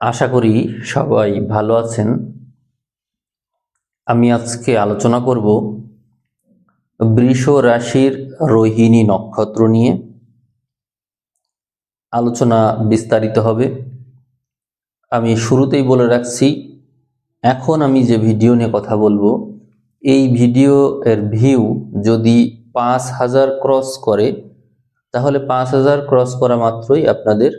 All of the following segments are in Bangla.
আশা করি সবাই ভালো আছেন। আমি আজকে আলোচনা করব বৃষ রাশির রোহিণী নক্ষত্র নিয়ে। আলোচনা বিস্তারিত হবে। আমি শুরুতেই বলে রাখছি, এখন আমি যে ভিডিও নিয়ে কথা বলবো, এই ভিডিও এর ভিউ যদি ৫,০০০ ক্রস করে, তাহলে ৫,০০০ ক্রস করা মাত্রই আপনাদের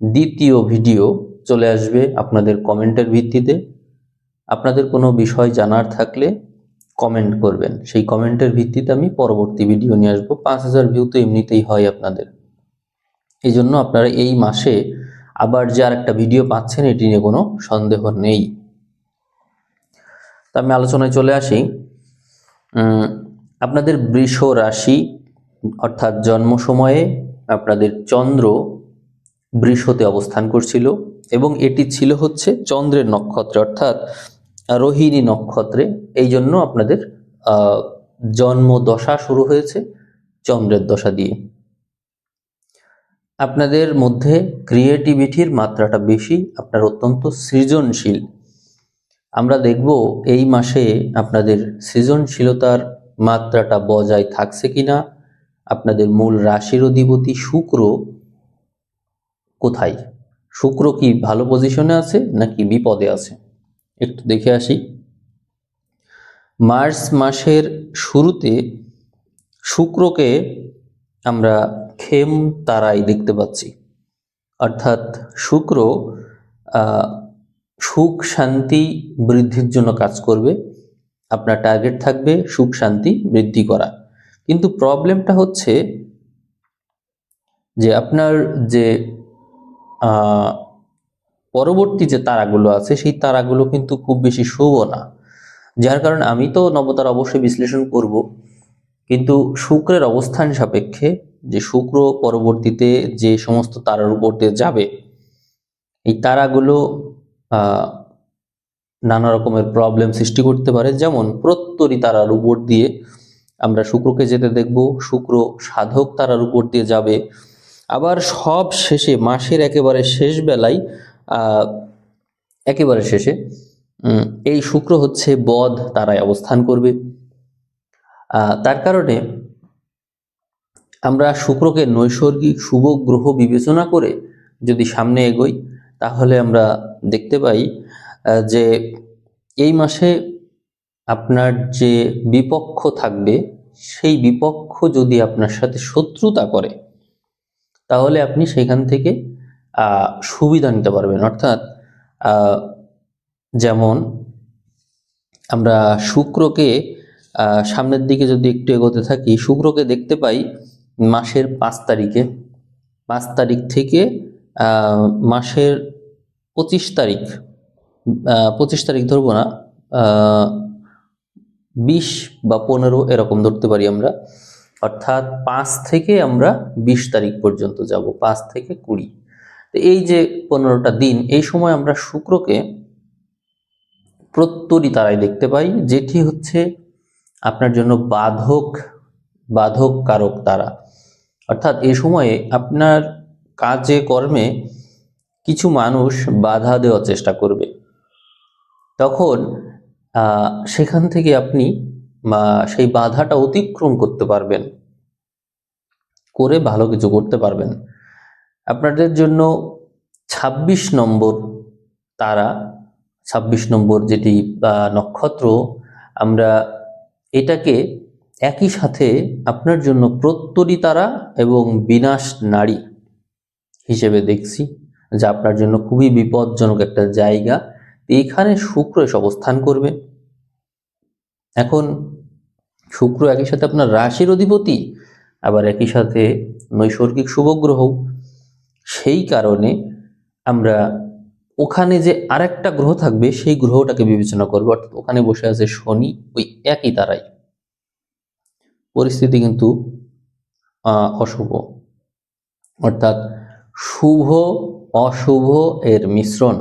দ্বিতীয় ভিডিও চলে আসবে আপনাদের কমেন্টের ভিত্তিতে। আপনাদের কোনো বিষয় জানার থাকলে কমেন্ট করবেন, সেই কমেন্টের ভিত্তিতে আমি পরবর্তী ভিডিও নিয়ে আসবো। ৫,০০০ ভিউ তো এমনিতেই হয় আপনাদের, এই জন্য আপনারা এই মাসে আবার যে আর একটা ভিডিও পাচ্ছেন এটি নিয়ে কোনো সন্দেহ নেই। তা আমি আলোচনায় চলে আসি। আপনাদের বৃষ রাশি অর্থাৎ জন্ম সময়ে আপনাদের চন্দ্র বৃষতে অবস্থান করছিল এবং এটি ছিল হচ্ছে চন্দ্রের নক্ষত্রে অর্থাৎ রোহিণী নক্ষত্রে। এই জন্য আপনাদের জন্ম দশা শুরু হয়েছে চন্দ্রের দশা দিয়ে। আপনাদের মধ্যে ক্রিয়েটিভিটির মাত্রাটা বেশি, আপনার অত্যন্ত সৃজনশীল। আমরা দেখব এই মাসে আপনাদের সৃজনশীলতার মাত্রাটা বজায় থাকছে কিনা। আপনাদের মূল রাশির অধিপতি শুক্র কোথায়, শুক্র কি ভালো পজিশনে আছে নাকি বিপদে আছে, একটু দেখে আসি। মার্চ মাসের শুরুতে শুক্রকে আমরা খেম তারাই দেখতে পাচ্ছি, অর্থাৎ শুক্র সুখ শান্তি বৃদ্ধির জন্য কাজ করবে। আপনার টার্গেট থাকবে সুখ শান্তি বৃদ্ধি করা, কিন্তু প্রবলেমটা হচ্ছে যে আপনার যে পরবর্তী যে তারাগুলো আছে সেই তারাগুলো কিন্তু খুব বেশি শুভ না, যার কারণে আমি তো নবতারা অবশ্যই বিশ্লেষণ করব, কিন্তু শুক্রের অবস্থান সাপেক্ষে যে শুক্র পরবর্তীতে যে সমস্ত তারার উপর দিয়ে যাবে, এই তারাগুলো নানা রকমের প্রবলেম সৃষ্টি করতে পারে। যেমন প্রত্যরী তারার উপর দিয়ে আমরা শুক্রকে যেতে দেখব, শুক্র সাধক তারার উপর দিয়ে যাবে। আবার সব শেষে মাসের একেবারে শেষ বেলায় একেবারে শেষে এই শুক্র হচ্ছে বদ তারায় অবস্থান করবে। তার কারণে আমরা শুক্রকে নৈসর্গিক শুভ গ্রহ বিবেচনা করে যদি সামনে এগোই, তাহলে আমরা দেখতে পাই যে এই মাসে আপনার যে বিপক্ষ থাকবে, সেই বিপক্ষ যদি আপনার সাথে শত্রুতা করে, তাহলে আপনি সেখান থেকে সুবিধা নিতে পারবেন। অর্থাৎ যেমন আমরা শুক্রকে সামনের দিকে যদি একটু এগোতে থাকি, শুক্রকে দেখতে পাই মাসের ৫ তারিখে, ৫ তারিখ থেকে মাসের ২৫ তারিখ, ২৫ তারিখ ধরবো না, ২০ বা ১৫ এরকম ধরতে পারি আমরা। অর্থাৎ ৫ থেকে আমরা ২০ তারিখ পর্যন্ত যাব, ৫ থেকে ২০। তো এই যে ১৫টা দিন, এই সময় আমরা শুক্রকে প্রত্যরী তারায় দেখতে পাই, যেটি হচ্ছে আপনার জন্য বাধক কারক তারা। অর্থাৎ এই সময়ে আপনার কাজে কর্মে কিছু মানুষ বাধা দেওয়ার চেষ্টা করবে, তখন সেখান থেকে আপনি সেই বাধাটা অতিক্রম করতে পারবেন, করে ভালো কিছু করতে পারবেন। আপনাদের জন্য ২৬ নম্বর তারা, ২৬ নম্বর যেটি নক্ষত্র, আমরা এটাকে একই সাথে আপনার জন্য প্রত্যরী তারা এবং বিনাশ নারী হিসেবে দেখছি, যা আপনার জন্য খুবই বিপজ্জনক একটা জায়গা। এইখানে শুক্র এসে অবস্থান করবে। এখন শুক্র একই সাথে আপনার রাশির অধিপতি, আবার একই সাথে নৈসর্গিক শুভগ্রহ। সেই কারণে আমরা ওখানে যে আরেকটা গ্রহ থাকবে সেই গ্রহটাকে বিবেচনা করবো, অর্থাৎ ওখানে বসে আছে শনি, ওই একই তারাই। পরিস্থিতি কিন্তু অশুভ, অর্থাৎ শুভ অশুভ এর মিশ্রণ,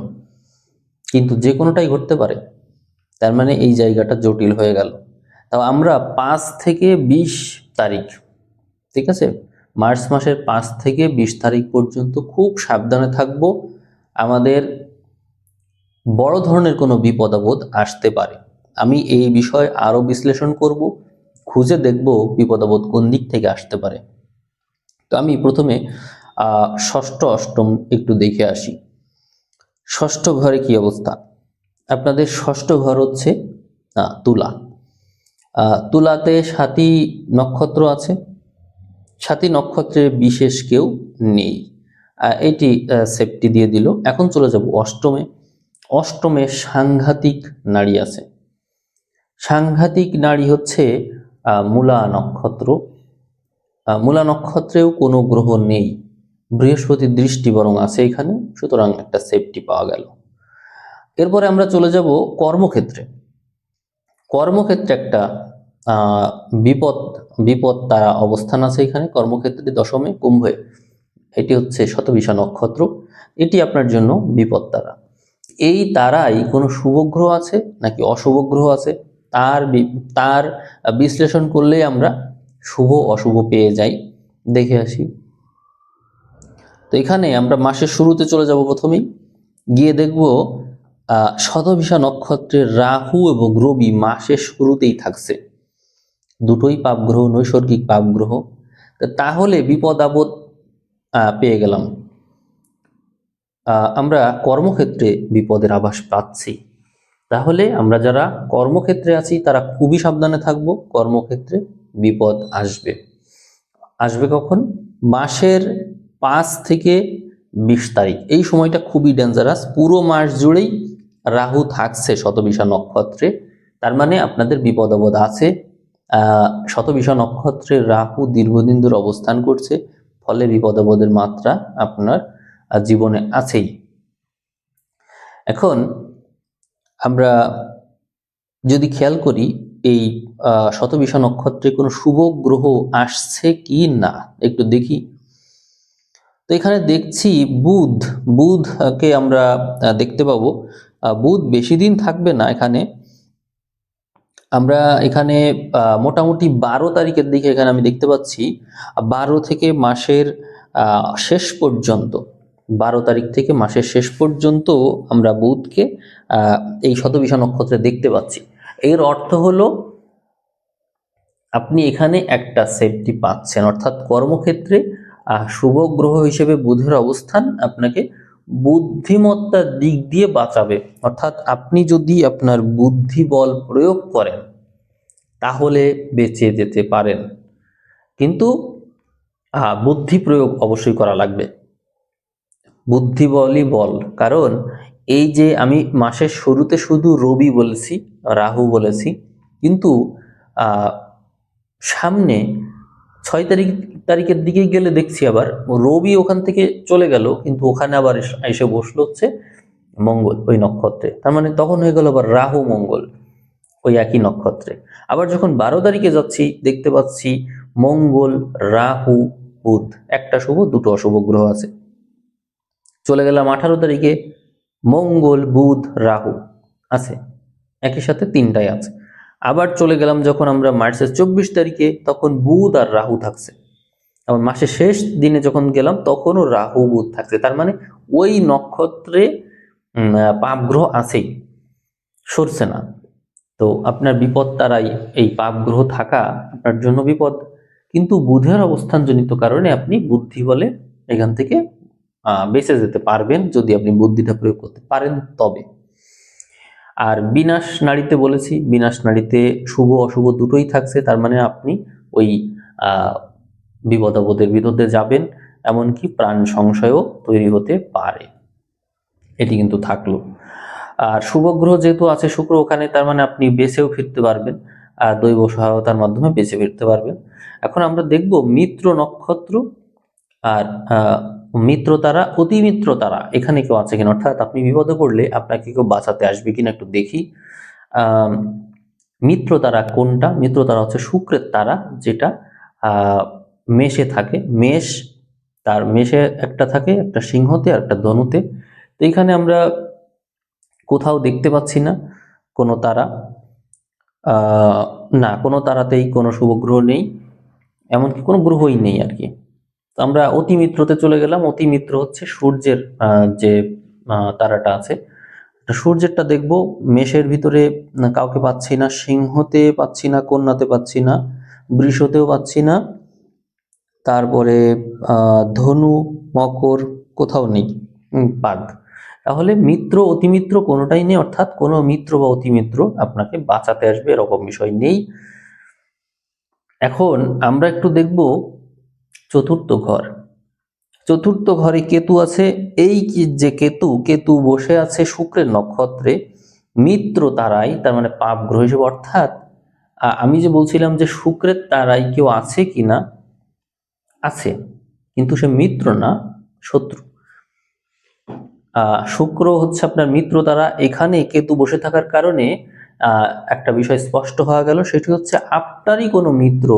কিন্তু যে কোনোটাই ঘটতে পারে। তার মানে এই জায়গাটা জটিল হয়ে গেল। তাও আমরা ৫ থেকে ২০ তারিখ, ঠিক আছে, মার্চ মাসের ৫ থেকে ২০ তারিখ পর্যন্ত খুব সাবধানে থাকব। আমাদের বড় ধরনের কোনো বিপদ আপদ আসতে পারে। আমি এই বিষয়ে আরো বিশ্লেষণ করব, খুঁজে দেখব বিপদ আপদ কোন দিক থেকে আসতে পারে। তো আমি প্রথমে ষষ্ঠ অষ্টম একটু দেখে আসি। ষষ্ঠ ঘরে কি অবস্থা? আপনাদের ষষ্ঠ ঘর হচ্ছে তুলা। তুলাতে সাতী নক্ষত্র আছে। সাতী নক্ষত্রে বিশেষ কেউ নেই, এটি সেফটি দিয়ে দিল। এখন চলে যাব অষ্টমে। অষ্টমে সাংঘাতিক নারী আছে। সাংঘাতিক নারী হচ্ছে মূলা নক্ষত্র। মূলা নক্ষত্রেও কোনো গ্রহ নেই, বৃহস্পতির দৃষ্টি বরং আছে এখানে, সুতরাং একটা সেফটি পাওয়া গেল। এরপরে আমরা চলে যাব কর্মক্ষেত্রে। কর্মক্ষেত্রে একটা বিপদ বিপদ তারা অবস্থান আছে এখানে কর্মক্ষেত্রে দশমে কুম্ভে। এটি হচ্ছে শতবিশা নক্ষত্র, এটি আপনার জন্য বিপদ তারা। এই তারাই কোনো শুভ গ্রহ আছে নাকি অশুভ গ্রহ আছে তার বিশ্লেষণ করলেই আমরা শুভ অশুভ পেয়ে যাই। দেখে আসি। তো এখানে আমরা মাসের শুরুতে চলে যাব, প্রথমেই গিয়ে দেখব শতভিষা নক্ষত্রের রাহু এবং রবি মাসের শুরুতেই থাকছে। দুটোই পাপ গ্রহ, নৈসর্গিক পাপ গ্রহ। তাহলে বিপদ আপদ পেয়ে গেলাম। আমরা কর্মক্ষেত্রে বিপদের আভাস পাচ্ছি। তাহলে আমরা যারা কর্মক্ষেত্রে আছি তারা খুবই সাবধানে থাকব। কর্মক্ষেত্রে বিপদ আসবে। আসবে কখন? মাসের 5 থেকে 20 তারিখ, এই সময়টা খুবই ডেঞ্জারাস। পুরো মাস জুড়েই রাহু থাকছে শতবিষা নক্ষত্রে, তার মানে আপনাদের বিপদ আপদ আছে। শতবিষা নক্ষত্রে রাহু দীর্ঘদিন ধরে অবস্থান করছে, ফলে বিপদ আপদের মাত্রা আপনার জীবনে আছেই। এখন আমরা যদি খেয়াল করি এই শতবিষা নক্ষত্রে কোনো শুভ গ্রহ আসছে কি না একটু দেখি। তো এখানে দেখছি বুধকে আমরা দেখতে পাবো। বুধ বেশি দিন থাকবে না এখানে। আমরা এখানে মোটামুটি 12 তারিখের দিকে এখানে আমি দেখতে পাচ্ছি 12 থেকে মাসের শেষ পর্যন্ত, 12 তারিখ থেকে মাসের শেষ পর্যন্ত আমরা বুধকে এই শতবিষা নক্ষত্রে দেখতে পাচ্ছি। এর অর্থ হলো আপনি এখানে একটা সেফটি পাচ্ছেন, অর্থাৎ কর্মক্ষেত্রে শুভ গ্রহ হিসেবে বুধের অবস্থান আপনাকে বুদ্ধিমত্তার দিক দিয়ে বাঁচাবে। অর্থাৎ আপনি যদি আপনার বুদ্ধি বল প্রয়োগ করেন তাহলে বেঁচে যেতে পারেন, কিন্তু বুদ্ধি প্রয়োগ অবশ্যই করা লাগবে। বুদ্ধি বলই বল, কারণ এই যে আমি মাসের শুরুতে শুধু রবি বলেছি, রাহু বলেছি, কিন্তু সামনে 6 তারিখের দিকে গেলে দেখছি আবার রবি ওখান থেকে চলে গেল, কিন্তু ওখানে আবার এসে বসলো হচ্ছে মঙ্গল ওই নক্ষত্রে। তার মানে তখন হয়ে গেল আবার রাহু মঙ্গল ওই একই নক্ষত্রে। আবার যখন 12 তারিখে যাচ্ছি দেখতে পাচ্ছি মঙ্গল, রাহু, বুধ, একটা শুভ দুটো অশুভ গ্রহ আছে। চলে গেলাম 18 তারিখে, মঙ্গল, বুধ, রাহু আছে, একই সাথে তিনটাই আছে। আবার চলে গেলাম যখন আমরা মার্চের 24 তারিখে, তখন বুধ আর রাহু থাকছে। আবার মাসের শেষ দিনে যখন গেলাম তখনও রাহু বুধ থাকছে। তার মানে ওই নক্ষত্রে পাপ গ্রহ আছেই, সরছে না। তো আপনার বিপদ তারাই, এই পাপ গ্রহ থাকা আপনার জন্য বিপদ। কিন্তু বুধের অবস্থানজনিত কারণে আপনি বুদ্ধি বলে এখান থেকে বেঁচে যেতে পারবেন, যদি আপনি বুদ্ধিটা প্রয়োগ করতে পারেন তবে। আর বিনাশ নাড়িতে বলেছি, বিনাশ নাড়িতে শুভ অশুভ দুটোই থাকছে, তার মানে আপনি ওই বিপদ আপদের বিরুদ্ধে যাবেন, এমনকি প্রাণ সংশয়ও তৈরি হতে পারে। এটি কিন্তু থাকলো। আর শুভ গ্রহ যেহেতু আছে শুক্র ওখানে, তার মানে আপনি বেঁচেও ফিরতে পারবেন, দৈব সহায়তার মাধ্যমে বেঁচে ফিরতে পারবেন। এখন আমরা দেখব মিত্র নক্ষত্র আর মিত্র তারা, অতি মিত্র তারা এখানে কেউ আছে কিনা, অর্থাৎ আপনি বিপদে পড়লে আপনাকে কেউ বাঁচাতে আসবে কিনা একটু দেখি। মিত্র তারা কোনটা? মিত্র তারা হচ্ছে শুক্রের তারা, যেটা মেষে থাকে। তার মেষে একটা থাকে, একটা সিংহতে আর একটা ধনুতে। তো এখানে আমরা কোথাও দেখতে পাচ্ছি না কোনো তারা, না কোনো তারাতেই কোনো শুভ গ্রহ নেই, এমনকি কোনো গ্রহই নেই আর কি। তো আমরা অতিমিত্রতে চলে গেলাম। অতিমিত্র হচ্ছে সূর্যের যে তারাটা আছে, সূর্যেরটা দেখব, মেষের ভিতরে কাউকে পাচ্ছি না, সিংহতে পাচ্ছি না, কন্যাতে পাচ্ছি না, বৃষতেও পাচ্ছি না, তারপরে ধনু, মকর, কোথাও নেই, বাদ। তাহলে মিত্র অতিমিত্র কোনোটাই নেই, অর্থাৎ কোনো মিত্র বা অতিমিত্র আপনাকে বাঁচাতে আসবে এরকম বিষয় নেই। এখন আমরা একটু দেখব চতুর্থ ঘর। চতুর্থ ঘরে কেতু আছে। এই যে কেতু, কেতু বসে আছে শুক্রের নক্ষত্রে মিত্র তারাই, তার মানে পাপ গ্রহ হিসেবে। অর্থাৎ আমি যে বলছিলাম যে শুক্রের তারাই কেউ আছে কিনা, আছে, কিন্তু সে মিত্র না, শত্রু। শুক্র হচ্ছে আপনার মিত্র তারা। এখানে কেতু বসে থাকার কারণে একটা বিষয় স্পষ্ট হয়ে গেল, সেটি হচ্ছে আপনারই কোনো মিত্র,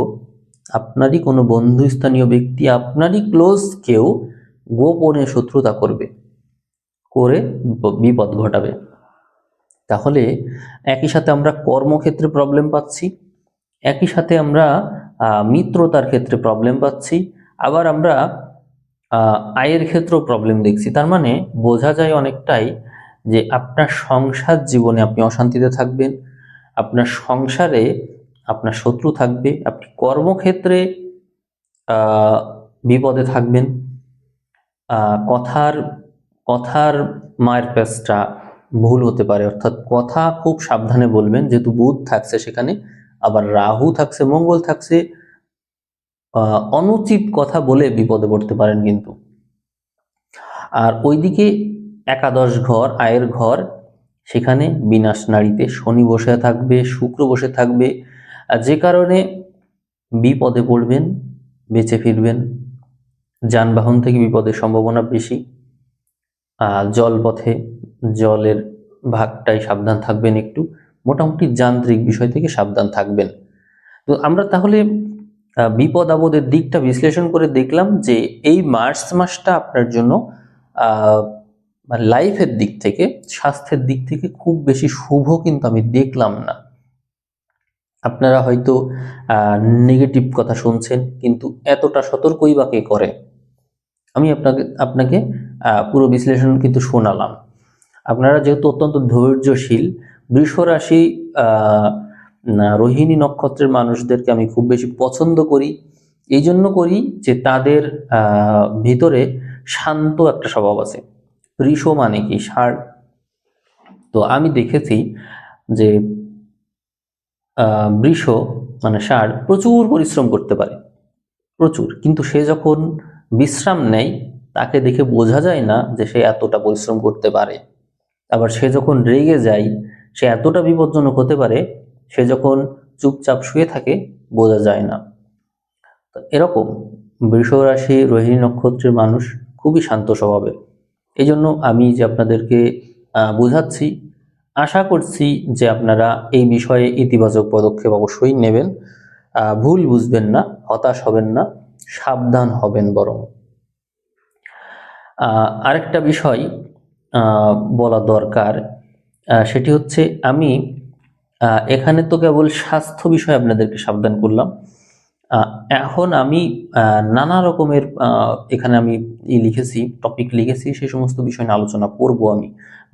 আপনারই কোনো বন্ধুস্থানীয় ব্যক্তি, আপনারই ক্লোজ কেউ গোপনে শত্রুতা করবে, করে বিপদ ঘটাবে। তাহলে একই সাথে আমরা কর্মক্ষেত্রে প্রবলেম পাচ্ছি, একই সাথে আমরা মিত্রতার ক্ষেত্রে প্রবলেম পাচ্ছি, আবার আমরা আয়ের ক্ষেত্রেও প্রবলেম দেখছি। তার মানে বোঝা যায় অনেকটাই যে আপনার সংসার জীবনে আপনি অশান্তিতে থাকবেন, আপনার সংসারে আপনার শত্রু থাকবে, আপনি কর্মক্ষেত্রে বিপদে থাকবেন। কথার কথার মায়ের পেঁচটা ভুল হতে পারে, অর্থাৎ কথা খুব সাবধানে বলবেন, যেহেতু বুধ থাকছে সেখানে, আবার রাহু থাকছে, মঙ্গল থাকছে, অনুচিত কথা বলে বিপদে পড়তে পারেন কিন্তু। আর ওইদিকে একাদশ ঘর, আয়ের ঘর, সেখানে বিনাশ নাড়িতে শনি বসে থাকবে, শুক্র বসে থাকবে, যে কারণে বিপদে পড়বেন, বেঁচে ফিরবেন। যানবাহন থেকে বিপদের সম্ভাবনা বেশি, জলপথে জলের ভাগটাই সাবধান থাকবেন একটু, মোটামুটি যান্ত্রিক বিষয় থেকে সাবধান থাকবেন। তো আমরা তাহলে বিপদ আপদের দিকটা বিশ্লেষণ করে দেখলাম যে এই মার্চ মাসটা আপনার জন্য লাইফের দিক থেকে, স্বাস্থ্যের দিক থেকে খুব বেশি শুভ কিন্তু আমি দেখলাম না। আপনারা হয়তো নেগেটিভ কথা শুনছেন, কিন্তু এতটা সতর্কই বা কে করে? আমি আপনাকে পুরো বিশ্লেষণ কিন্তু শোনালাম। আপনারা যেহেতু অত্যন্ত ধৈর্যশীল, বৃষ রাশি রোহিণী নক্ষত্রের মানুষদেরকে আমি খুব বেশি পছন্দ করি। এই জন্য করি যে তাদের ভিতরে শান্ত একটা স্বভাব আছে। বৃষ মানে কি? ষাঁড়। তো আমি দেখেছি যে বৃষ মানে ষাঁড় প্রচুর পরিশ্রম করতে পারে, প্রচুর, কিন্তু সে যখন বিশ্রাম নেয় তাকে দেখে বোঝা যায় না যে সে এতটা পরিশ্রম করতে পারে। আবার সে যখন রেগে যায় সে এতটা বিপজ্জনক হতে পারে, সে যখন চুপচাপ শুয়ে থাকে বোঝা যায় না। তো এরকম বৃষ রাশি রোহিণী নক্ষত্রের মানুষ খুবই শান্ত স্বভাবের। এই জন্য আমি যে আপনাদেরকে বোঝাচ্ছি, আশা করছি যে আপনারা এই বিষয়ে ইতিবাচক পদক্ষেপ অবশ্যই নেবেন, ভুল বুঝবেন না, হতাশ হবেন না, সাবধান হবেন বরং। আরেকটা বিষয় বলা দরকার, সেটি হচ্ছে আমি এখানে তো কেবল স্বাস্থ্য বিষয়ে আপনাদেরকে সাবধান করলাম। এখন আমি নানা রকমের এখানে আমি লিখেছি, টপিক লিখেছি, সেই সমস্ত বিষয় নিয়ে আলোচনা করব। আমি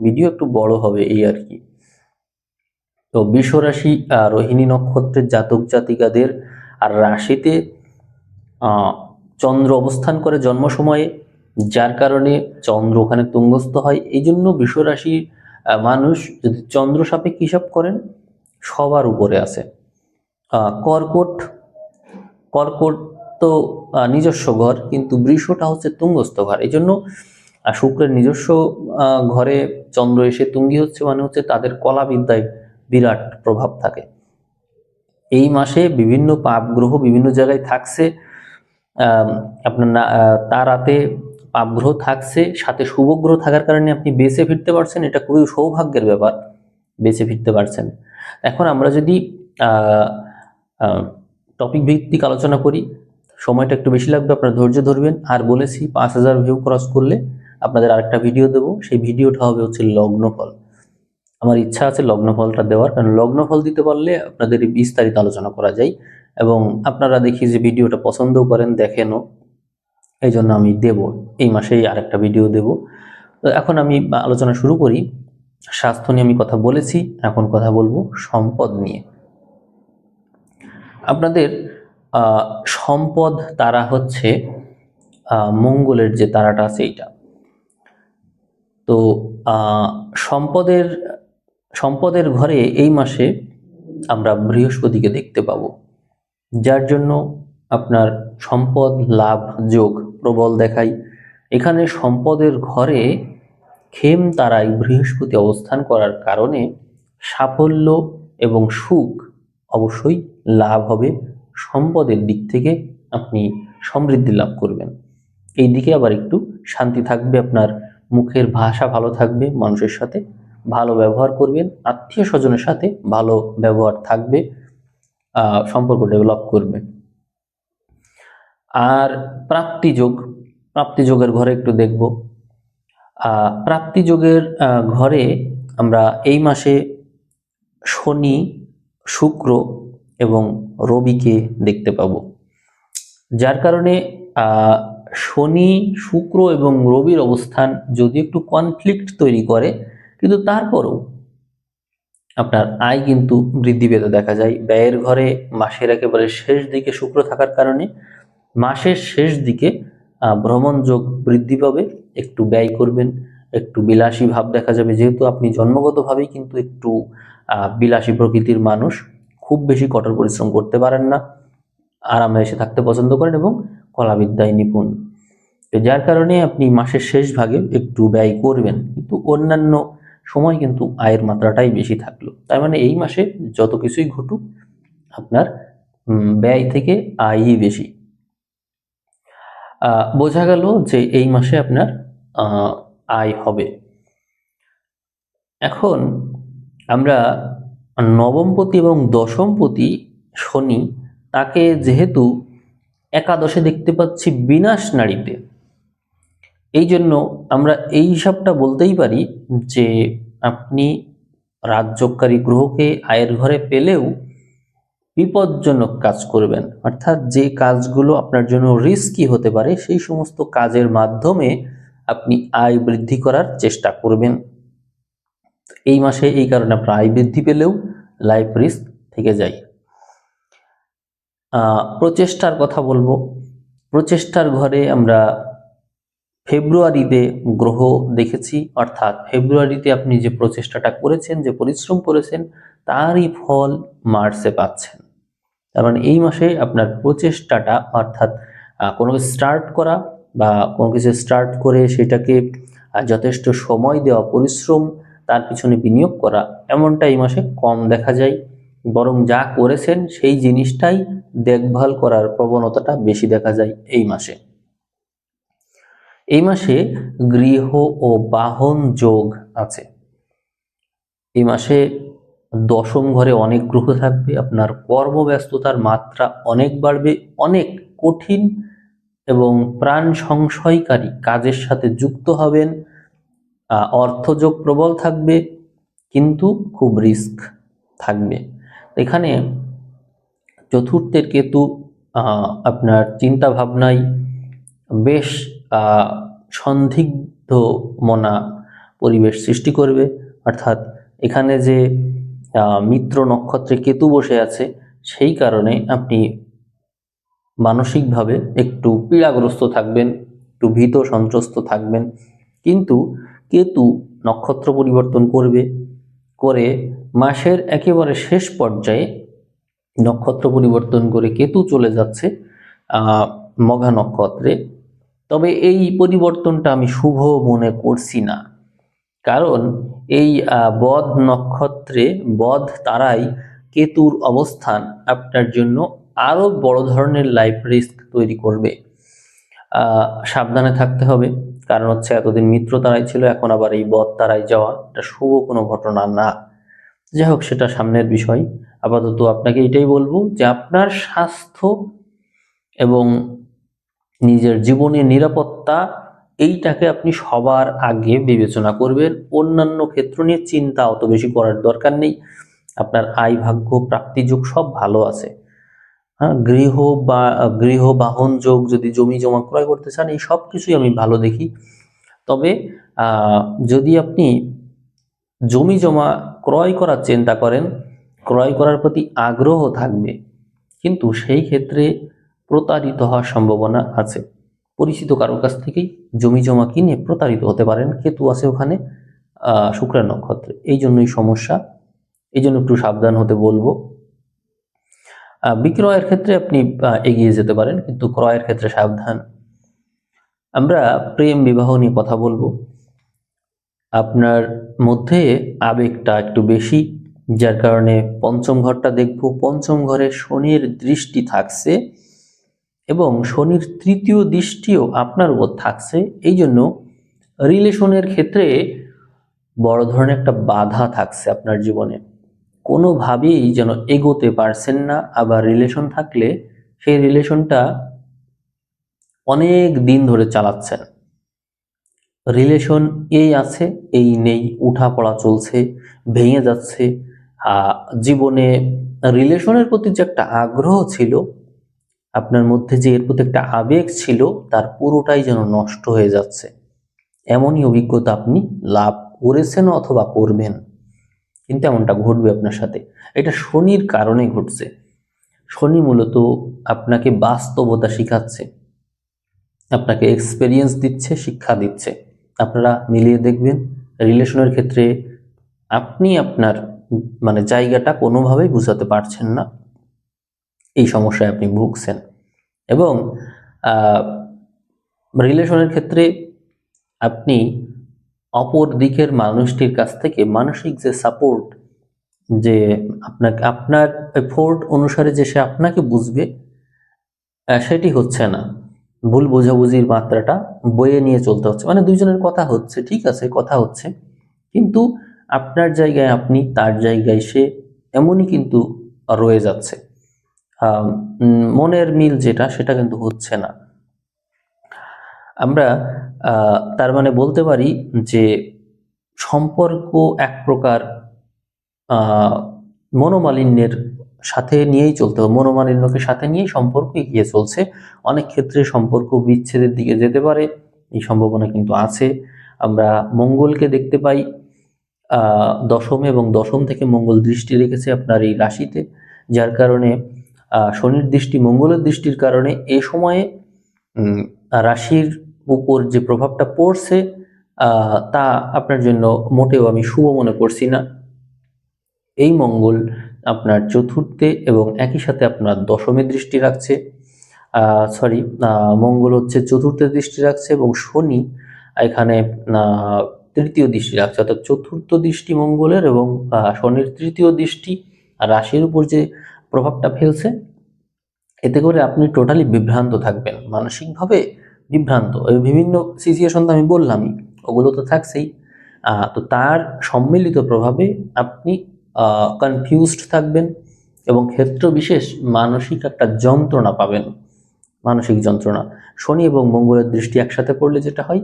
ভিডিও একটু বড় হবে এই আর কি। তো বৃষ রাশি রোহিণী নক্ষত্রের জাতক জাতিকাদের আর রাশিতে চন্দ্র অবস্থান করে জন্ম সময়ে, যার কারণে চন্দ্র ওখানে তুঙ্গস্থ হয়। এই জন্য বৃষ রাশির মানুষ যদি চন্দ্র সাপেক্ষ হিসাব করেন সবার উপরে আছে। কর্কট, কর্কট তো নিজস্ব ঘর, কিন্তু বৃষটা হচ্ছে তুঙ্গস্থ ঘর। এই জন্য শুক্রের নিজস্ব ঘরে চন্দ্র এসে তুঙ্গি হচ্ছে, মানে হচ্ছে তাদের কলাবিদ্যায় বিরাট প্রভাব থাকে। এই মাসে বিভিন্ন পাপ গ্রহ বিভিন্ন জায়গায় থাকছে, আপনার তারাতে পাপ গ্রহ থাকছে, সাথে শুভ গ্রহ থাকার কারণে আপনি বেঁচে ফিরতে পারছেন, এটা খুবই সৌভাগ্যের ব্যাপার, বেঁচে ফিরতে পারছেন। এখন আমরা যদি টপিক ভিত্তিক আলোচনা করি, সময়টা একটু বেশি লাগবে, আপনারা ধৈর্য ধরবেন। আর বলেছি 5000 ভিউ ক্রস করলে আপনাদের আরেকটা ভিডিও দেবো, সেই ভিডিওটা হবে হচ্ছে লগ্নফল। আমার ইচ্ছা আছে লগ্নফলটা দেওয়ার, কারণ লগ্নফল দিতে পারলে আপনাদের বিস্তারিত আলোচনা করা যায়, এবং আপনারা দেখি যে ভিডিওটা পছন্দও করেন, দেখেনও। এই জন্য আমি দেব, এই মাসেই আরেকটা ভিডিও দেব। তো এখন আমি আলোচনা শুরু করি। স্বাস্থ্য নিয়ে আমি কথা বলেছি, এখন কথা বলবো সম্পদ নিয়ে। আপনাদের সম্পদ তারা হচ্ছে মঙ্গলের যে তারাটা আছে এইটা। তো সম্পদের সম্পদের ঘরে এই মাসে আমরা বৃহস্পতিকে দেখতে পাবো, যার জন্য আপনার সম্পদ লাভ যোগ প্রবল দেখায়। এখানে সম্পদের ঘরে খেম তারাই বৃহস্পতি অবস্থান করার কারণে সাফল্য এবং সুখ অবশ্যই লাভ হবে। সম্পদের দিক থেকে আপনি সমৃদ্ধি লাভ করবেন। এই দিকে আবার একটু শান্তি থাকবে, আপনার মুখের ভাষা ভালো থাকবে, মানুষের সাথে ভালো ব্যবহার করবেন, আত্মীয় স্বজনের সাথে ভালো ব্যবহার থাকবে, সম্পর্ক ডেভেলপ করবে। আর প্রাপ্তিযোগের ঘরে একটু দেখব। প্রাপ্তিযোগের ঘরে আমরা এই মাসে শনি, শুক্র এবং রবিকে দেখতে পাবো, যার কারণে শনি, শুক্র এবং রবির অবস্থান যদি একটু কনফ্লিক্ট তৈরি করে, কিন্তু তারপরেও আপনার আয় কিন্তু বৃদ্ধি পেতে দেখা যায়। ব্যয়ের ঘরে মাসের একেবারে শেষ দিকে শুক্র থাকার কারণে মাসের শেষ দিকে ভ্রমণ যোগ বৃদ্ধি পাবে। একটু ব্যয় করবেন, একটু বিলাসী ভাব দেখা যাবে, যেহেতু আপনি জন্মগতভাবেই কিন্তু একটু বিলাসী প্রকৃতির মানুষ, খুব বেশি কঠোর পরিশ্রম করতে পারেন না, আরামে এসে থাকতে পছন্দ করেন এবং কলাবিদ্যায় নিপুণ। তো যার কারণে আপনি মাসের শেষ ভাগে একটু ব্যয় করবেন, কিন্তু অন্যান্য সময় কিন্তু আয়ের মাত্রাটাই বেশি থাকলো। তার মানে এই মাসে যত কিছুই ঘটুক, আপনার ব্যয় থেকে আয়ই বেশি। বোঝা গেল যে এই মাসে আপনার আয় হবে। এখন আমরা নবমপতি এবং দশমপতি শনি, তাকে যেহেতু একাদশে দেখতে পাচ্ছি বিনাশ নাড়িতে, এই জন্য আমরা এই হিসাবটা বলতেই পারি যে আপনি রাজযোগকারী গ্রহকে আয়ের ঘরে পেলেও বিপজ্জনক কাজ করবেন, অর্থাৎ যে কাজগুলো আপনার জন্য রিস্কি হতে পারে সেই সমস্ত কাজের মাধ্যমে আপনি আয় বৃদ্ধি করার চেষ্টা করবেন। এই মাসে এই কারণে আপনার আয় বৃদ্ধি পেলেও লাইফ রিস্ক থেকে যায়। প্রচেষ্টার কথা বলবো। প্রচেষ্টার ঘরে আমরা ফেব্রুয়ারিতে গ্রহ দেখেছি, অর্থাৎ ফেব্রুয়ারিতে আপনি যে প্রচেষ্টাটা করেছেন, যে পরিশ্রম করেছেন, তারই ফল মার্চে পাচ্ছেন। তার মানে এই মাসে আপনার প্রচেষ্টাটা, অর্থাৎ কোনো কিছু স্টার্ট করা বা কোনো কিছু স্টার্ট করে সেটাকে যথেষ্ট সময় দেওয়া, পরিশ্রম তার পিছনে বিনিয়োগ করা, এমনটা এই মাসে কম দেখা যায়। বরং যা করেছেন সেই জিনিসটাই দেখভাল করার প্রবণতাটা বেশি দেখা যায় এই মাসে। এই মাসে গৃহ ও বাহন যোগ আছে। এই মাসে দশম ঘরে অনেক গ্রহ থাকবে, আপনার কর্মব্যস্ততার মাত্রা অনেক বাড়বে, অনেক কঠিন এবং প্রাণ সংশয়কারী কাজের সাথে যুক্ত হবেন, অর্থযোগ প্রবল থাকবে, কিন্তু খুব রিস্ক থাকবে। এখানে চতুর্থের কেতু আপনার চিন্তা ভাবনায় বেশ সন্দিগ্ধ মনা পরিবেশ সৃষ্টি করবে, অর্থাৎ এখানে যে মিত্র নক্ষত্রে কেতু বসে আছে, সেই কারণে আপনি মানসিকভাবে একটু পীড়াগ্রস্ত থাকবেন, একটু ভীত সন্ত্রস্ত থাকবেন। কিন্তু কেতু নক্ষত্র পরিবর্তন করে মাসের একেবারে শেষ পর্যায়ে নক্ষত্র পরিবর্তন করে কেতু চলে যাচ্ছে মঘা নক্ষত্রে। তবে এই পরিবর্তনটা আমি শুভ মনে করছি না, কারণ এই বদ নক্ষত্রে বদ তারাই কেতুর অবস্থান আপনার জন্য আরো বড় ধরনের লাইফ রিস্ক তৈরি করবে। সাবধানে থাকতে হবে, কারণ হচ্ছে এতদিন মিত্র তারাই ছিল, এখন আবার এই বদ তারাই যাওয়া, এটা শুভ কোনো ঘটনা না। যাই হোক, সেটা সামনের বিষয়। আপাতত আপনাকে এটাই বলবো যে আপনার স্বাস্থ্য এবং নিজের জীবনের নিরাপত্তা, এইটাকে আপনি সবার আগে বিবেচনা করবেন। অন্যান্য ক্ষেত্র নিয়ে চিন্তা অত বেশি করার দরকার নেই। আপনার আয়, ভাগ্য, প্রাপ্তিযোগ সব ভালো আছে। হ্যাঁ, গৃহ বাহন যোগ, যদি জমি জমা ক্রয় করতে চান, এই সব কিছুই আমি ভালো দেখি। তবে যদি আপনি জমি জমা ক্রয় করার চিন্তা করেন, ক্রয় করার প্রতি আগ্রহ থাকবে, কিন্তু সেই ক্ষেত্রে প্রতারিত হওয়ার সম্ভাবনা আছে। পরিচিত কারোর কাছ থেকেই জমি জমা কিনে প্রতারিত হতে পারেন। কেতু আছে ওখানে শুক্রের নক্ষত্রে, এই জন্যই সমস্যা, এই জন্য একটু সাবধান হতে বলবো। বিক্রয়ের ক্ষেত্রে আপনি এগিয়ে যেতে পারেন, কিন্তু ক্রয়ের ক্ষেত্রে সাবধান। আমরা প্রেম বিবাহ নিয়ে কথা বলবো। আপনার মধ্যে আবেগটা একটু বেশি, যার কারণে পঞ্চম ঘরটা দেখব। পঞ্চম ঘরে শনির দৃষ্টি থাকছে এবং শনির তৃতীয় দৃষ্টিও আপনার উপর থাকছে, এই জন্য রিলেশনের ক্ষেত্রে বড় ধরনের একটা বাধা থাকছে আপনার জীবনে। কোনোভাবেই যেন এগোতে পারছেন না, আবার রিলেশন থাকলে সেই রিলেশনটা অনেক দিন ধরে চালাচ্ছেন। রিলেশন এই আছে এই নেই, উঠা পড়া চলছে, ভেঙে যাচ্ছে। জীবনে রিলেশনের প্রতি যে একটা আগ্রহ ছিল, আপনার মধ্যে যে এর প্রতি একটা আবেগ ছিল, তার পুরোটাই যেন নষ্ট হয়ে যাচ্ছে। এমনই অভিজ্ঞতা আপনি লাভ করেছেন অথবা করবেন, কিন্তু এমনটা ঘটবে আপনার সাথে। এটা শনির কারণে ঘটছে। শনি মূলত আপনাকে বাস্তবতা শিখাচ্ছে, আপনাকে এক্সপেরিয়েন্স দিচ্ছে, শিক্ষা দিচ্ছে। আপনারা মিলিয়ে দেখবেন, রিলেশনের ক্ষেত্রে আপনি আপনার জায়গাটা কোনোভাবেই বুঝাতে পারছেন না, এই সমস্যায় আপনি ভুগছেন। এবং রিলেশনের ক্ষেত্রে আপনি অপর দিকের মানুষটির কাছ থেকে মানসিক যে সাপোর্ট, যে আপনার এফোর্ট অনুসারে যে সে আপনাকে বুঝবে, সেটি হচ্ছে না। ভুল বোঝাবুঝির মাত্রাটা বয়ে নিয়ে চলতে হচ্ছে। দুইজনের কথা হচ্ছে, ঠিক আছে, কথা হচ্ছে, কিন্তু আপনার জায়গায় আপনি, তার জায়গায় সে, এমনই কিন্তু রয়ে যাচ্ছে। মনের মিল যেটা, সেটা কিন্তু হচ্ছে না। আমরা তার বলতে পারি যে সম্পর্ক এক প্রকার মনোমালিন্যের সাথে নিয়েই চলতে হবে, মনোমালিন্যকে সাথে নিয়েই সম্পর্ক এগিয়ে চলছে। অনেক ক্ষেত্রে সম্পর্ক বিচ্ছেদের দিকে যেতে পারে, এই সম্ভাবনা কিন্তু আছে। আমরা মঙ্গলকে দেখতে পাই দশমে, এবং দশম থেকে মঙ্গল দৃষ্টি রেখেছে আপনার এই রাশিতে, যার কারণে শনির দৃষ্টি, মঙ্গলের দৃষ্টির কারণে এ সময়ে রাশির উপর যে প্রভাবটা পড়ছে তা আপনার জন্য মোটেও আমি শুভ মনে করছি না। এই মঙ্গল আপনার চতুর্থে এবং একই সাথে আপনার দশমে দৃষ্টি রাখছে, মঙ্গল হচ্ছে চতুর্থে দৃষ্টি রাখছে, এবং শনি এখানে তৃতীয় দৃষ্টি রাখছে। অর্থাৎ চতুর্থ দৃষ্টি মঙ্গলের এবং শনির তৃতীয় দৃষ্টি রাশির উপর যে প্রভাবটা ফেলছে, এতে করে আপনি টোটালি বিভ্রান্ত থাকবেন, মানসিকভাবে বিভ্রান্ত। ওই বিভিন্ন সিচুয়েশন তো আমি বললামই, ওগুলো তো থাকছেই। তো তার সম্মিলিত প্রভাবে আপনি কনফিউজড থাকবেন এবং ক্ষেত্র বিশেষ মানসিক একটা যন্ত্রণা পাবেন, মানসিক যন্ত্রণা। শনি এবং মঙ্গলের দৃষ্টি একসাথে পড়লে যেটা হয়,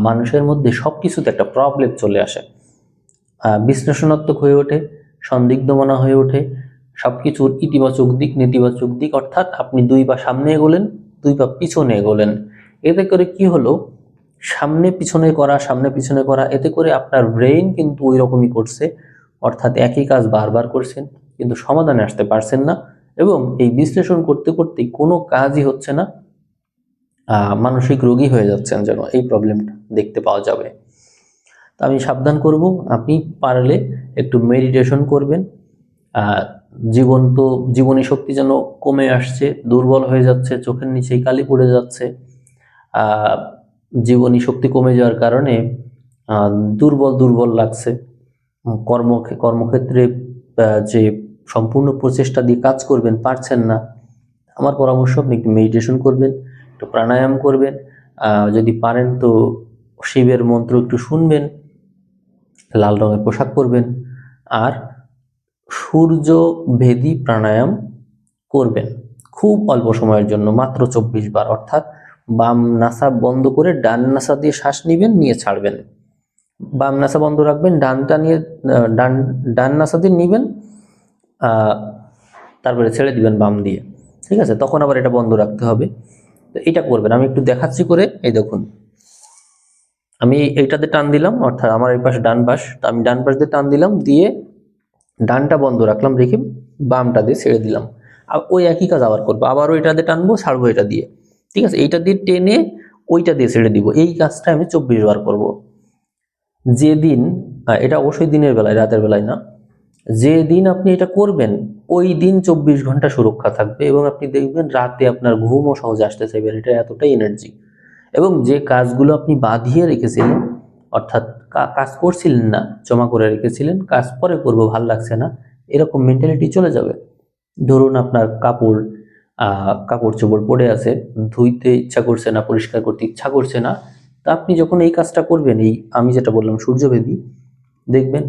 মানুষের মধ্যে সব কিছুতে একটা প্রবলেম চলে আসে, বিশ্লেষণাত্মক হয়ে ওঠে, সন্দিগ্ধমনা হয়ে ওঠে, সব কিছুর ইতিবাচক দিক, নেতিবাচক দিক। অর্থাৎ আপনি 2 পা সামনে এগোলেন, 2 পা পিছনে এগোলেন। এতে করে কি হলো, সামনে পিছনে করা, এতে করে আপনার ব্রেইন কিন্তু ওই রকমই করছে, অর্থাৎ একই কাজ বারবার করছেন, কিন্তু সমাধানে আসতে পারছেন না, এবং এই বিশ্লেষণ করতে করতে কোনো কাজই হচ্ছে না। মানসিক রোগী হয়ে যাচ্ছেন, যেন এই প্রবলেমটা দেখতে পাওয়া যাবে। তা আমি সাবধান করব, আপনি পারলে একটু মেডিটেশন করবেন। জীবনী শক্তি যেন কমে আসছে, দুর্বল হয়ে যাচ্ছে, চোখের নিচেই কালি পড়ে যাচ্ছে। জীবনী শক্তি কমে যাওয়ার কারণে দুর্বল লাগছে। কর্মক্ষেত্রে যে সম্পূর্ণ প্রচেষ্টা দিয়ে কাজ করবেন, পারছেন না। আমার পরামর্শ, আপনি একটু মেডিটেশন করবেন, একটু প্রাণায়াম করবেন, যদি পারেন তো শিবের মন্ত্র একটু শুনবেন, লাল রঙের পোশাক পরবেন, আর সূর্য ভেদী প্রাণায়াম করবেন খুব অল্প সময়ের জন্য, মাত্র 24 বার। অর্থাৎ বাম নাসা বন্ধ করে ডান নাসা দিয়ে শ্বাস নিবেন, নিয়ে ছাড়বেন। বাম নাসা বন্ধ রাখবেন, ডানটা নিয়ে ডান নাসা দিয়ে নিবেন, তারপরে ছেড়ে দিবেন বাম দিয়ে, ঠিক আছে? তখন আবার এটা বন্ধ রাখতে হবে। তো এটা করবেন, আমি একটু দেখাচ্ছি করে। এই দেখুন, আমি এইটাতে টান দিলাম, অর্থাৎ আমার এই পাশে ডান পাশ, তো আমি ডান পাশ দিয়ে টান দিলাম, দিয়ে ডানটা বন্ধ রাখলাম, রেখে বামটা দিয়ে ছেড়ে দিলাম। আর ওই একই কাজ আবার করবো, আবারও এটা দিয়ে টানবো, ছাড়বো এটা দিয়ে। ঠিক আছে, এইটা দিয়ে টেনে ওইটা দিয়ে ছেড়ে দিব। এই কাজটা আমি 24 বার করব। যেদিন এটা অবশ্যই দিনের বেলায়, রাতের বেলায় না। যেদিন আপনি এটা করবেন ওই দিন 24 ঘন্টা সুরক্ষা থাকবে, এবং আপনি দেখবেন রাতে আপনার ঘুমও সহজে আসতে চাইবে। এটা এতটাই এনার্জি। এবং যে কাজগুলো আপনি বাঁধিয়ে রেখেছিলেন, অর্থাৎ কাজ করছিলেন না, জমা করে রেখেছিলেন, কাজ পরে করবো, ভাল লাগছে না, এরকম মেন্টালিটি চলে যাবে। ধরুন আপনার কাপড় চোপড় পড়ে আছে, ধুইতে ইচ্ছা করছে না, পরিষ্কার করতে ইচ্ছা করছে না, তা আপনি যখন এই কাজটা করবেন, এই আমি যেটা বললাম সূর্যভেদী, দেখবেন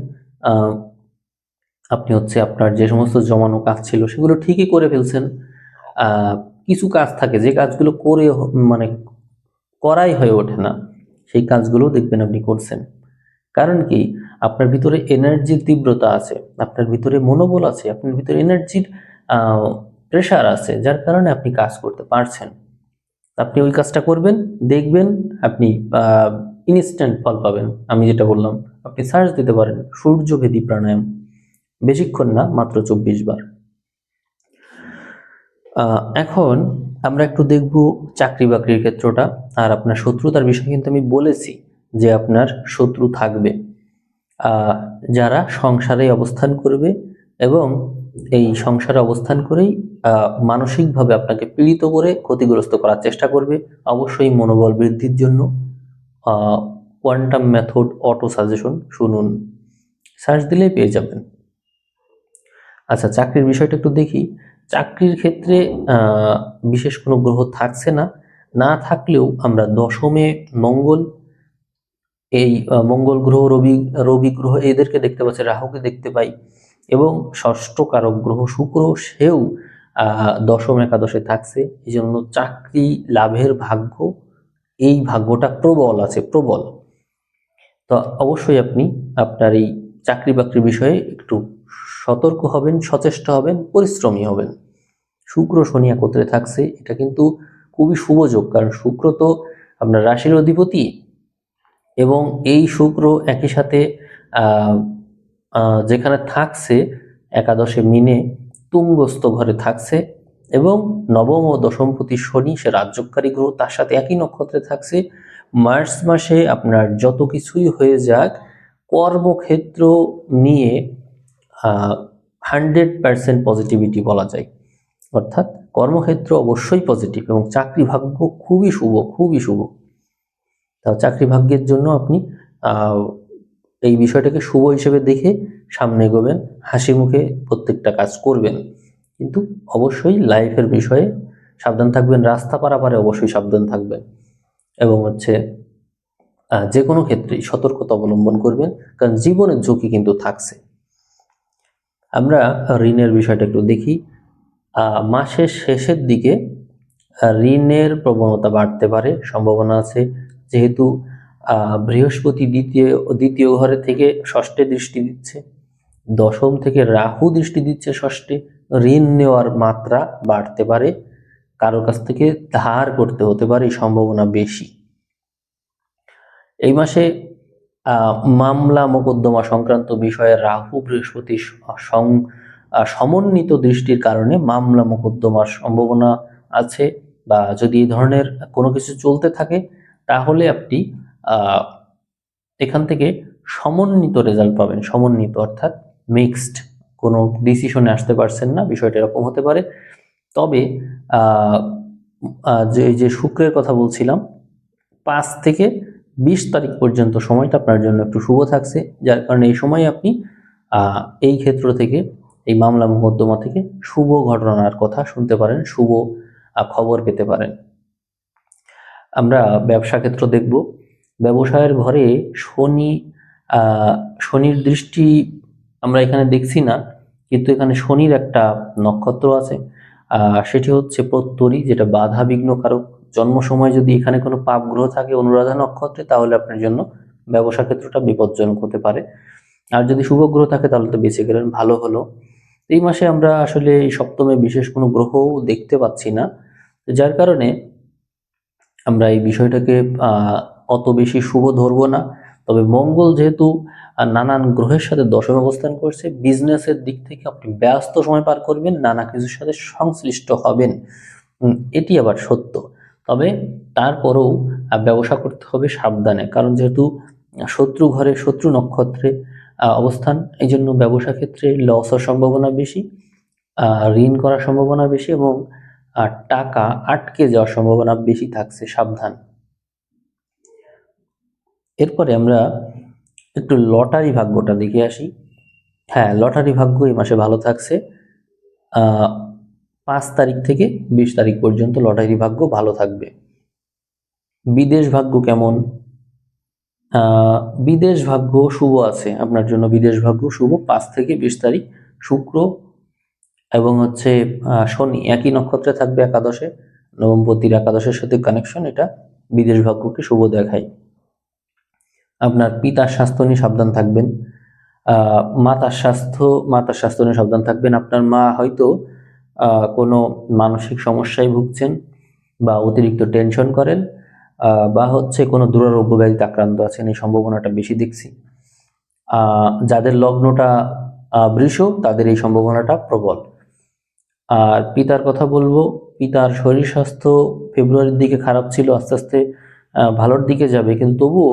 আপনি হচ্ছে আপনার যে সমস্ত জমানো কাজ ছিল সেগুলো ঠিকই করে ফেলছেন। কিছু কাজ থাকে যে কাজগুলো করে মানে করাই হয়ে ওঠে না, সেই কাজগুলো দেখবেন আপনি করছেন। কারণ কি, আপনার ভিতরে এনার্জির তীব্রতা আছে, আপনার ভিতরে মনোবল আছে, আপনার ভিতরে এনার্জির প্রেশার আছে, যার কারণে আপনি কাজ করতে পারছেন। আপনি ওই কাজটা করবেন, দেখবেন আপনি ইনস্ট্যান্ট ফল পাবেন। আমি যেটা বললাম, আপনি সার্চ দিতে পারেন সূর্যভেদী প্রাণায়াম, বেশিক্ষণ না, মাত্র 24 বার। এখন আমরা একটু দেখব চাকরি বাকরির ক্ষেত্রটা। আর আপনার শত্রুতার বিষয় কিন্তু আমি বলেছি যে আপনার শত্রু থাকবে, যারা সংসারে অবস্থান করবে এবং এই সংসারে অবস্থান করেই মানসিকভাবে আপনাকে পীড়িত করে ক্ষতিগ্রস্ত করার চেষ্টা করবে। অবশ্যই মনোবল বৃদ্ধির জন্য কোয়ান্টাম মেথড অটো সাজেশন শুনুন, সার্চ দিলেই পেয়ে যাবেন। আচ্ছা, চাকরির বিষয়টা একটু দেখি। চাকরির ক্ষেত্রে বিশেষ কোনো গ্রহ থাকছে না, না থাকলেও আমরা দশমে মঙ্গল, এই মঙ্গল গ্রহ, রবি রবি গ্রহ এদেরকে দেখতে পাচ্ছি, রাহুকে দেখতে পাই, এবং ষষ্ঠ কারক গ্রহ শুক্র, সেও দশম একাদশে থাকছে। এই জন্য চাকরি লাভের ভাগ্য, এই ভাগ্যটা প্রবল আছে, প্রবল। তো অবশ্যই আপনি আপনার এই চাকরি বাকরির বিষয়ে একটু সতর্ক হবেন, সচেষ্ট হবেন, পরিশ্রমী হবেন। শুক্র শনি একত্রে থাকছে, এটা কিন্তু খুবই শুভযোগ, কারণ শুক্র তো আপনার রাশির অধিপতি, এবং এই শুক্র একই সাথে যেখানে থাকছে একাদশে মিনে তুঙ্গস্থ ঘরে থাকছে, এবং নবম ও দশমপতি শনি, সে রাজ্যকারী গ্রহ, তার সাথে একই নক্ষত্রে থাকছে। মার্চ মাসে আপনার যত কিছুই হয়ে যাক, কর্মক্ষেত্র নিয়ে 100% পজিটিভিটি বলা যায়। অর্থাৎ কর্মক্ষেত্র অবশ্যই পজিটিভ, এবং চাকরি ভাগ্য খুবই শুভ, খুবই শুভ। তা চাকরি ভাগ্যের জন্য আপনি এই বিষয়টাকে শুভ হিসেবে দেখে সামনে এগোবেন, হাসি মুখে প্রত্যেকটা কাজ করবেন, কিন্তু অবশ্যই লাইফের বিষয়ে সাবধান থাকবেন, রাস্তা পারাপারে অবশ্যই সাবধান থাকবেন, এবং হচ্ছে যে কোনো ক্ষেত্রেই সতর্কতা অবলম্বন করবেন, কারণ জীবনের ঝুঁকি কিন্তু থাকছে। আমরা ঋণের বিষয়টা একটু দেখি। মাসের শেষের দিকে ঋণের প্রবণতা বাড়তে পারে, সম্ভাবনা আছে, যেহেতু বৃহস্পতি দ্বিতীয় ঘরে থেকে ষষ্ঠে দৃষ্টি দিচ্ছে, দশম থেকে রাহু দৃষ্টি দিচ্ছে ষষ্ঠে, ঋণ নেওয়ার মাত্রা বাড়তে পারে, কারো কাছ থেকে ধার করতে হতে পারে, এই সম্ভাবনা বেশি। এই মাসে মামলা মোকদ্দমা সংক্রান্ত বিষয়ে রাহু বৃহস্পতি সমন্বিত দৃষ্টির কারণে মামলা মোকদ্দমার সম্ভাবনা আছে, বা যদি এই ধরনের কোনো কিছু চলতে থাকে, তাহলে আপনি এখান থেকে সমন্বিত রেজাল্ট পাবেন। সমন্বিত অর্থাৎ মিক্সড, কোনো ডিসিশনে আসতে পারছেন না, বিষয়টা এরকম হতে পারে। তবে যে শুক্রের কথা বলছিলাম, 5 থেকে 20 তারিখ পর্যন্ত সময়টা আপনার জন্য একটু শুভ থাকছে, যার কারণে এই সময় আপনি এই ক্ষেত্র থেকে, এই মামলা মোকদ্দমা থেকে শুভ ঘটনার কথা শুনতে পারেন, শুভ খবর পেতে পারেন। আমরা ব্যবসা ক্ষেত্র দেখব। ব্যবসায়ের ঘরে শনির দৃষ্টি আমরা এখানে দেখছি না, কিন্তু এখানে শনির একটা নক্ষত্র আছে, সেটি হচ্ছে প্রত্যরী, যেটা বাধা বিঘ্ন কারক। জন্ম সময় যদি এখানে কোনো পাপ গ্রহ থাকে অনুরাধা নক্ষত্রে, তাহলে আপনার জন্য ব্যবসা ক্ষেত্রটা বিপজ্জনক হতে পারে। আর যদি শুভ গ্রহ থাকে তাহলে তো বেঁচে গেলেন, ভালো হলো। এই মাসে আমরা আসলে এই সপ্তমে বিশেষ কোনো গ্রহ দেখতে পাচ্ছি না, যার কারণে আমরা এই বিষয়টাকে অত বেশি শুভ ধরবো না। তবে মঙ্গল যেহেতু নানান গ্রহের সাথে দশম অবস্থান করছে, বিজনেসের দিক থেকে আপনি ব্যস্ত সময় পার করবেন, নানা কিছুর সাথে সংশ্লিষ্ট হবেন, এটি আবার সত্য। তবে তারপরেও ব্যবসা করতে হবে সাবধানে, কারণ যেহেতু শত্রু ঘরে শত্রু নক্ষত্রে অবস্থান, এই জন্য ব্যবসা ক্ষেত্রে লসের সম্ভাবনা বেশি, ঋণ করার সম্ভাবনা বেশি এবং টাকা আটকে যাওয়ার সম্ভাবনা বেশি থাকছে, সাবধান। এরপরে আমরা একটু লটারি ভাগ্যটা দেখে আসি। হ্যাঁ, লটারি ভাগ্য এই মাসে ভালো থাকছে। 5 তারিখ থেকে 20 তারিখ পর্যন্ত লটারি ভাগ্য ভালো থাকবে। বিদেশ ভাগ্য কেমন? বিদেশ ভাগ্য শুভ আছে আপনার জন্য, বিদেশ ভাগ্য শুভ 5 থেকে 20 তারিখ। শুক্র এবং শনি একই নক্ষত্রে থাকবে, একাদশে, নবমপতির একাদশের সাথে কানেকশন, এটা বিদেশ ভাগ্যকে শুভ দেখায়। আপনার পিতার স্বাস্থ্য নিয়ে সাবধান থাকবেন। মাতার স্বাস্থ্য নিয়ে সাবধান থাকবেন। আপনার মা হয়তো কোনো মানসিক সমস্যায় ভুগছেন বা অতিরিক্ত টেনশন করেন, বা কোনো দুরারোগ্য ব্যাধিতে আক্রান্ত আছেন, এই সম্ভাবনাটা বেশি দেখছি। যাদের লগ্নটা বৃষ, তাদের এই সম্ভাবনাটা প্রবল। আর পিতার কথা বলবো, পিতার শরীর স্বাস্থ্য ফেব্রুয়ারির দিকে খারাপ ছিল, আস্তে আস্তে ভালোর দিকে যাবে, কিন্তু তবুও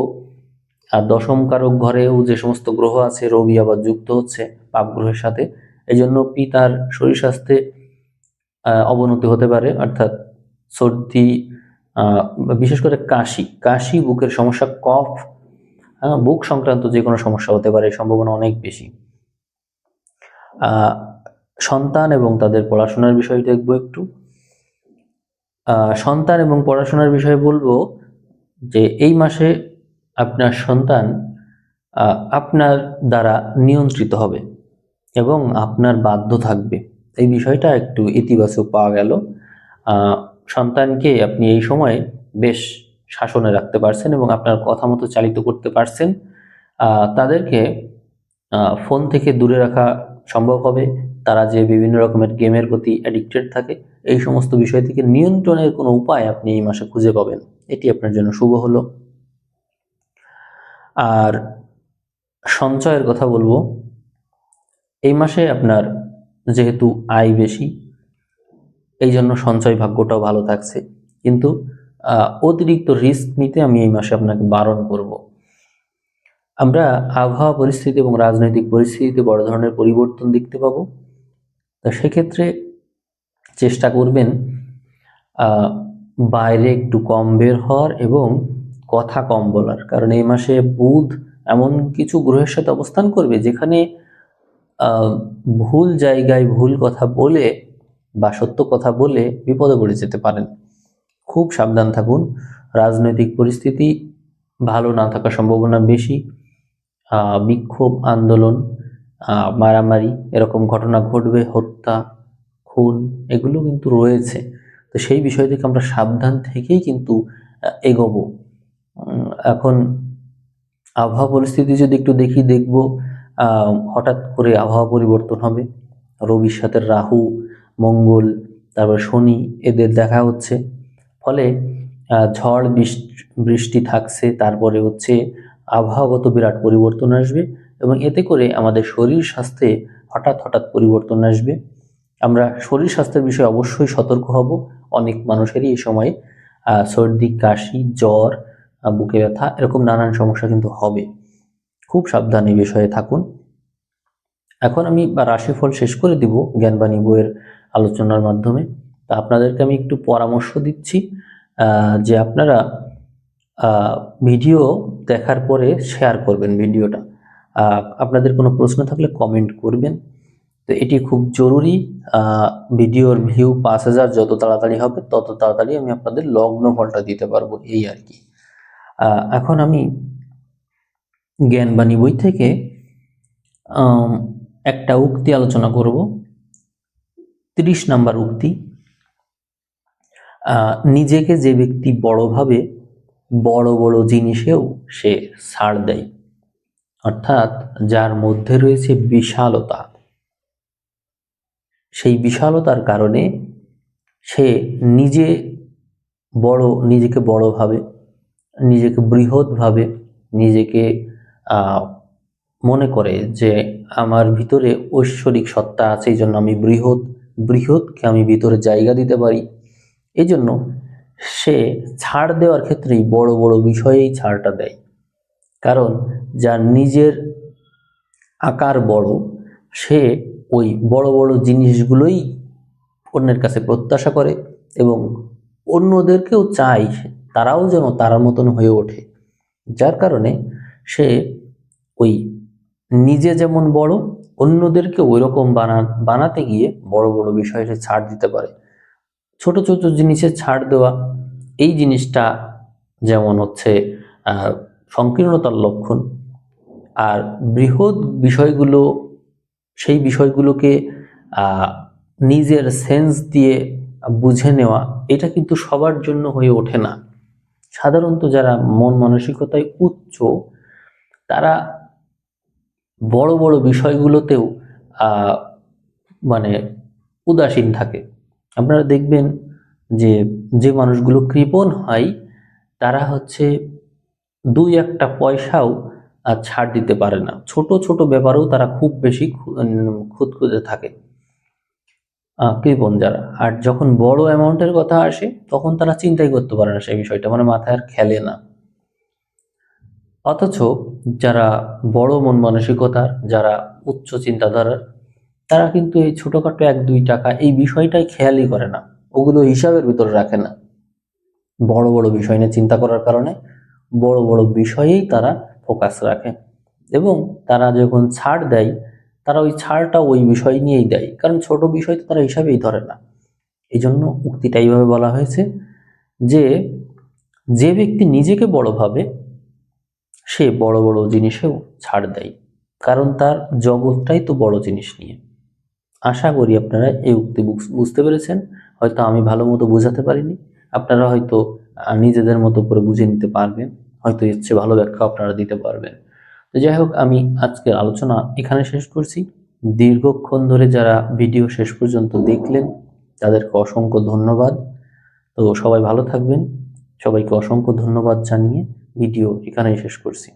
দশম কারক ঘরেও যে সমস্ত গ্রহ আছে, রবি আবার যুক্ত হচ্ছে পাপ গ্রহের সাথে, এই জন্য পিতার শরীর স্বাস্থ্যে অবনতি হতে পারে, অর্থাৎ সর্দি, বিশেষ করে কাশি, বুকের সমস্যা, কফ, বুক সংক্রান্ত যে কোনো সমস্যা হতে পারে, সম্ভাবনা অনেক বেশি। সন্তান এবং তাদের পড়াশোনার বিষয় দেখবো একটু। সন্তান এবং পড়াশোনার বিষয়ে বলবো যে এই মাসে আপনার সন্তান আপনার দ্বারা নিয়ন্ত্রিত হবে এবং আপনার বাধ্য থাকবে, এই বিষয়টা একটু ইতিবাচক পাওয়া গেল। সন্তানকে আপনি এই সময় বেশ শাসনে রাখতে পারছেন এবং আপনার কথা মতো চালিত করতে পারছেন। তাদেরকে ফোন থেকে দূরে রাখা সম্ভব হবে। তারা যে বিভিন্ন রকমের গেমের প্রতি অ্যাডিক্টেড থাকে, এই সমস্ত বিষয় থেকে নিয়ন্ত্রণের কোনো উপায় আপনি এই মাসে খুঁজে পাবেন, এটি আপনার জন্য শুভ হলো। আর সঞ্চয়ের কথা বলবো, এই মাসে আপনার যেহেতু আয় বেশি, এই জন্য সঞ্চয় ভাগ্যটাও ভালো থাকছে, কিন্তু অতিরিক্ত রিস্ক নিতে আমি এই মাসে আপনাকে বারণ করব। আমরা আবহাওয়া পরিস্থিতি এবং রাজনৈতিক পরিস্থিতিতে বড় ধরনের পরিবর্তন দেখতে পাবো। তা সেক্ষেত্রে চেষ্টা করবেন বাইরে একটু কম বের হওয়ার এবং কথা কম বলার, কারণ এই মাসে বুধ এমন কিছু গ্রহের সাথে অবস্থান করবে যেখানে ভুল জায়গায় ভুল কথা বলে বা সত্য কথা বলে বিপদে পড়ে যেতে পারেন। খুব সাবধান থাকুন। রাজনৈতিক পরিস্থিতি ভালো না থাকার সম্ভাবনা বেশি। বিক্ষোভ, আন্দোলন, মারামারি এরকম ঘটনা ঘটবে, হত্যা, খুন, এগুলো কিন্তু রয়েছে। তো সেই বিষয় থেকে আমরা সাবধান থেকেই কিন্তু এগোবো। এখন আবহাওয়া পরিস্থিতি যদি একটু দেখব, হঠাৎ করে আবহাওয়া পরিবর্তন হবে। রবির সাথে রাহু, মঙ্গল, তারপর শনি, এদের দেখা হচ্ছে, ফলে ঝড় বৃষ্টি থাকছে, তারপরে আবহাওয়াগত বিরাট পরিবর্তন আসবে এবং এতে করে আমাদের শরীর স্বাস্থ্যে হঠাৎ পরিবর্তন আসবে। আমরা শরীর স্বাস্থ্যের বিষয়ে অবশ্যই সতর্ক হব। অনেক মানুষেরই এই সময় সর্দি, কাশি, জ্বর, বুকে ব্যথা, এরকম নানান সমস্যা কিন্তু হবে। খুব সাবধান এই বিষয়ে থাকুন। এখন আমি রাশিফল শেষ করে দিব জ্ঞানবাণী বইয়ের আলোচনার মাধ্যমে। তা আপনাদেরকে আমি একটু পরামর্শ দিচ্ছি যে আপনারা ভিডিও দেখার পরে শেয়ার করবেন ভিডিওটা। আপনাদের কোনো প্রশ্ন থাকলে কমেন্ট করবেন। তো এটি খুব জরুরি। ভিডিওর ভিউ 5000 যত তাড়াতাড়ি হবে তত তাড়াতাড়ি আমি আপনাদের লগ্ন ফলটা দিতে পারবো, এই আর কি। এখন আমি জ্ঞানবাণী বই থেকে একটা উক্তি আলোচনা করব। 30 নাম্বার উক্তি। নিজেকে যে ব্যক্তি বড় ভাবে, বড় বড় জিনিসেও সে ছাড় দেয়। অর্থাৎ যার মধ্যে রয়েছে বিশালতা, সেই বিশালতার কারণে সে নিজেকে বড় ভাবে নিজেকে বৃহৎ ভাবে, নিজেকে মনে করে যে আমার ভিতরে ঐশ্বরিক সত্তা আছে, এই জন্য আমি বৃহৎকে আমি ভিতরে জায়গা দিতে পারি। এই জন্য সে ছাড় দেওয়ার ক্ষেত্রেই বড় বড় বিষয়েই ছাড়টা দেয়। কারণ যার নিজের আকার বড়, সে ওই বড় বড় জিনিসগুলোই অন্যের কাছে প্রত্যাশা করে এবং অন্যদেরকেও চায় তারাও যেন তার মতন হয়ে ওঠে। যার কারণে সে ওই নিজে যেমন বড়, অন্যদেরকে ওই রকম বানাতে গিয়ে বড় বড় বিষয়ে সে ছাড় দিতে পারে। ছোট ছোট জিনিসে ছাড় দেওয়া, এই জিনিসটা যেমন হচ্ছে সংকীর্ণতার লক্ষণ। আর বৃহৎ বিষয়গুলো, সেই বিষয়গুলোকে নিজের সেন্স দিয়ে বুঝে নেওয়া, এটা কিন্তু সবার জন্য হয়ে ওঠে না। সাধারণত যারা মন মানসিকতায় উচ্চ, তারা বড় বড় বিষয়গুলোতেও মানে উদাসীন থাকে। আপনারা দেখবেন যে যে মানুষগুলো কৃপণ হয়, তারা হচ্ছে 2-1 পয়সাও ছাড় দিতে পারে না। ছোট ছোট ব্যাপারেও তারা খুব বেশি খুঁতখুঁতে থাকে কৃপণ যারা। আর যখন বড় অ্যামাউন্টের কথা আসে, তখন তারা চিন্তাই করতে পারে না সেই বিষয়টা, মানে মাথায় আর খেলে না। অথচ যারা বড় মন মানসিকতার, যারা উচ্চ চিন্তাধারার, তারা কিন্তু এই ছোটখাটো 1-2 টাকা এই বিষয়টাই খেয়ালই করে না, ওগুলো হিসাবের ভিতরে রাখে না। বড় বড় বিষয় নিয়ে চিন্তা করার কারণে বড় বড় বিষয়েই তারা ফোকাস রাখে এবং তারা যখন ছাড় দেয়, তারা ওই ছাড়টা ওই বিষয় নিয়েই দেয়, কারণ ছোট বিষয় তো তারা হিসাবেই ধরে না। এই জন্য উক্তিটা এইভাবে বলা হয়েছে যে যে ব্যক্তি নিজেকে বড় ভাবে, সে বড় বড় জিনিসেও ছাড় দেয়, কারণ তার জগৎটাই তো বড় জিনিস নিয়ে। আশা করি আপনারা এই উক্তি বুঝতে পেরেছেন। হয়তো আমি ভালো মতো বোঝাতে পারিনি, আপনারা হয়তো নিজেদের মতো করে বুঝে নিতে পারবেন, হয়তো এর চেয়ে ভালো ব্যাখ্যা আপনারা দিতে পারবেন। তো যাই হোক, আমি আজকের আলোচনা এখানে শেষ করছি। দীর্ঘক্ষণ ধরে যারা ভিডিও শেষ পর্যন্ত দেখলেন, তাদেরকে অসংখ্য ধন্যবাদ। তো সবাই ভালো থাকবেন, সবাইকে অসংখ্য ধন্যবাদ জানিয়ে ভিডিও এখানেই শেষ করছি।